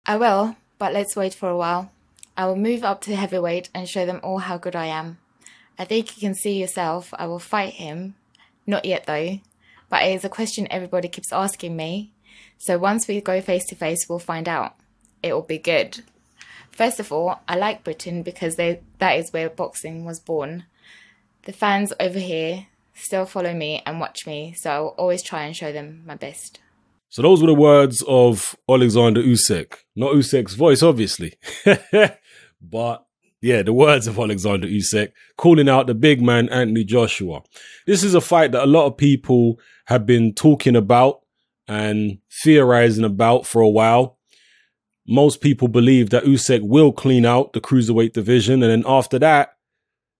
I will, but let's wait for a while. I will move up to heavyweight and show them all how good I am. I think you can see yourself, I will fight him. Not yet though, but it is a question everybody keeps asking me. So once we go face to face, we'll find out. It will be good. First of all, I like Britain because that is where boxing was born. The fans over here still follow me and watch me, so I will always try and show them my best. So those were the words of Oleksandr Usyk. Not Usyk's voice, obviously. But yeah, the words of Oleksandr Usyk calling out the big man, Anthony Joshua. This is a fight that a lot of people have been talking about and theorizing about for a while. Most people believe that Usyk will clean out the cruiserweight division, and then after that,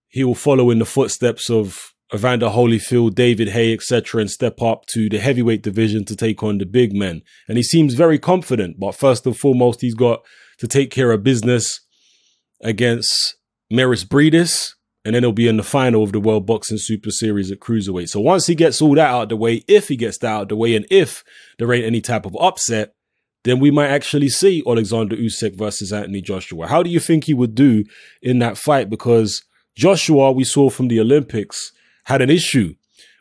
he will follow in the footsteps of Evander Holyfield, David Haye, etc., and step up to the heavyweight division to take on the big men. And he seems very confident, but first and foremost, he's got to take care of business against Maris Bridis, and then he'll be in the final of the World Boxing Super Series at cruiserweight. So once he gets all that out of the way, if he gets that out of the way, and if there ain't any type of upset, then we might actually see Oleksandr Usyk versus Anthony Joshua. How do you think he would do in that fight? Because Joshua, we saw from the Olympics, had an issue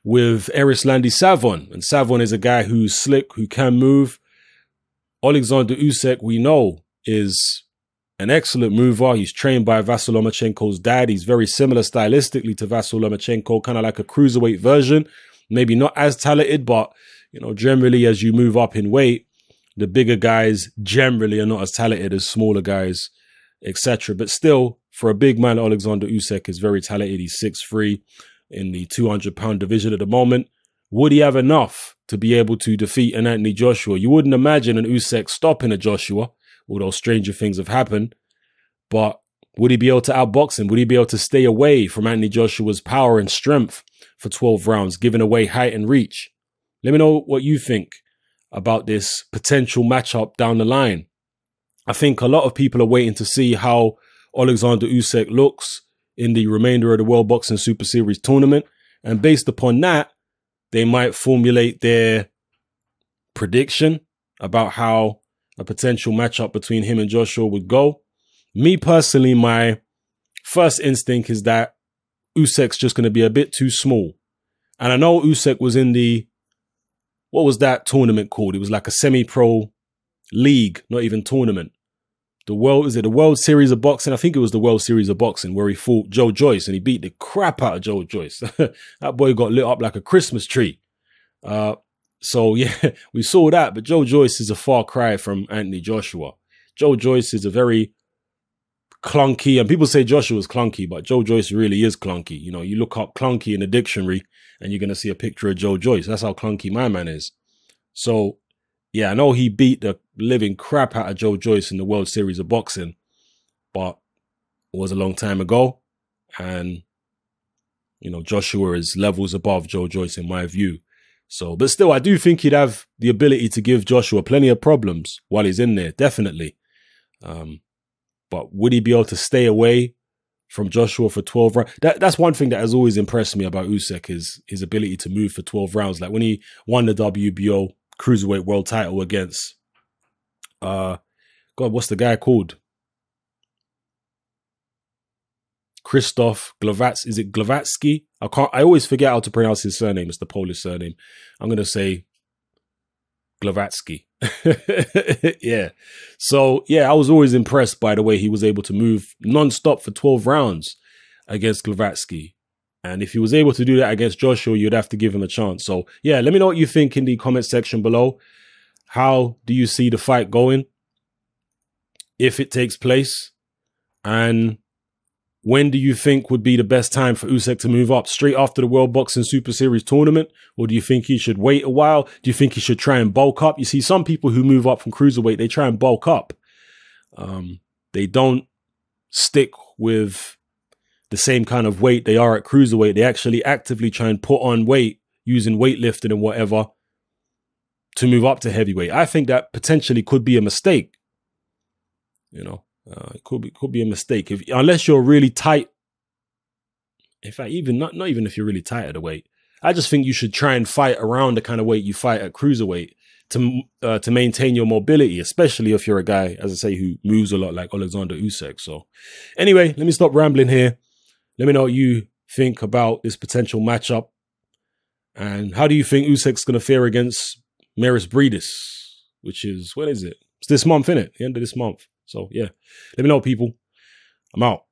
with Erislandy Savon. And Savon is a guy who's slick, who can move. Oleksandr Usyk, we know, is an excellent mover. He's trained by Vasyl Lomachenko's dad. He's very similar stylistically to Vasyl Lomachenko, kind of like a cruiserweight version. Maybe not as talented, but, you know, generally as you move up in weight, the bigger guys generally are not as talented as smaller guys, etc. But still, for a big man, Oleksandr Usyk is very talented. He's 6'3", in the 200-pound division at the moment. Would he have enough to be able to defeat an Anthony Joshua? You wouldn't imagine an Usyk stopping a Joshua, although stranger things have happened. But would he be able to outbox him? Would he be able to stay away from Anthony Joshua's power and strength for 12 rounds, giving away height and reach? Let me know what you think about this potential matchup down the line. I think a lot of people are waiting to see how Oleksandr Usyk looks in the remainder of the World Boxing Super Series tournament. And based upon that, they might formulate their prediction about how a potential matchup between him and Joshua would go. Me personally, my first instinct is that Usyk's just going to be a bit too small. And I know Usyk was in the, what was that tournament called? It was like a semi-pro league, not even tournament. The World Series of Boxing? I think it was the World Series of Boxing where he fought Joe Joyce and he beat the crap out of Joe Joyce. That boy got lit up like a Christmas tree. So yeah, we saw that, but Joe Joyce is a far cry from Anthony Joshua. Joe Joyce is a very clunky, and people say Joshua's clunky, but Joe Joyce really is clunky. You know, you look up clunky in the dictionary and you're going to see a picture of Joe Joyce. That's how clunky my man is. So yeah, I know he beat the living crap out of Joe Joyce in the World Series of Boxing, but it was a long time ago. And, you know, Joshua is levels above Joe Joyce in my view. So, but still, I do think he'd have the ability to give Joshua plenty of problems while he's in there, definitely. But would he be able to stay away from Joshua for 12 rounds? That's one thing that has always impressed me about Usyk, is his ability to move for 12 rounds. Like when he won the WBO Cruiserweight World title against, God, what's the guy called? Krzysztof Glowacki. Is it Glowacki? I always forget how to pronounce his surname. It's the Polish surname. I'm going to say Glowacki. Yeah. So, yeah, I was always impressed by the way he was able to move non-stop for 12 rounds against Glowacki. And if he was able to do that against Joshua, you'd have to give him a chance. So, yeah, let me know what you think in the comment section below. How do you see the fight going if it takes place? And when do you think would be the best time for Usyk to move up? Straight after the World Boxing Super Series tournament? Or do you think he should wait a while? Do you think he should try and bulk up? You see, some people who move up from cruiserweight, they try and bulk up. They don't stick with the same kind of weight they are at cruiserweight. They actually actively try and put on weight using weightlifting and whatever to move up to heavyweight. I think that potentially could be a mistake. You know, it could be a mistake unless you're really tight. In fact, even not even if you're really tight at the weight. I just think you should try and fight around the kind of weight you fight at cruiserweight to maintain your mobility, especially if you're a guy, as I say, who moves a lot like Oleksandr Usyk. So anyway, let me stop rambling here. Let me know what you think about this potential matchup. And how do you think Usyk's going to fare against Maris Bridis, which is, when is it? It's this month, innit? The end of this month. So yeah, let me know, people. I'm out.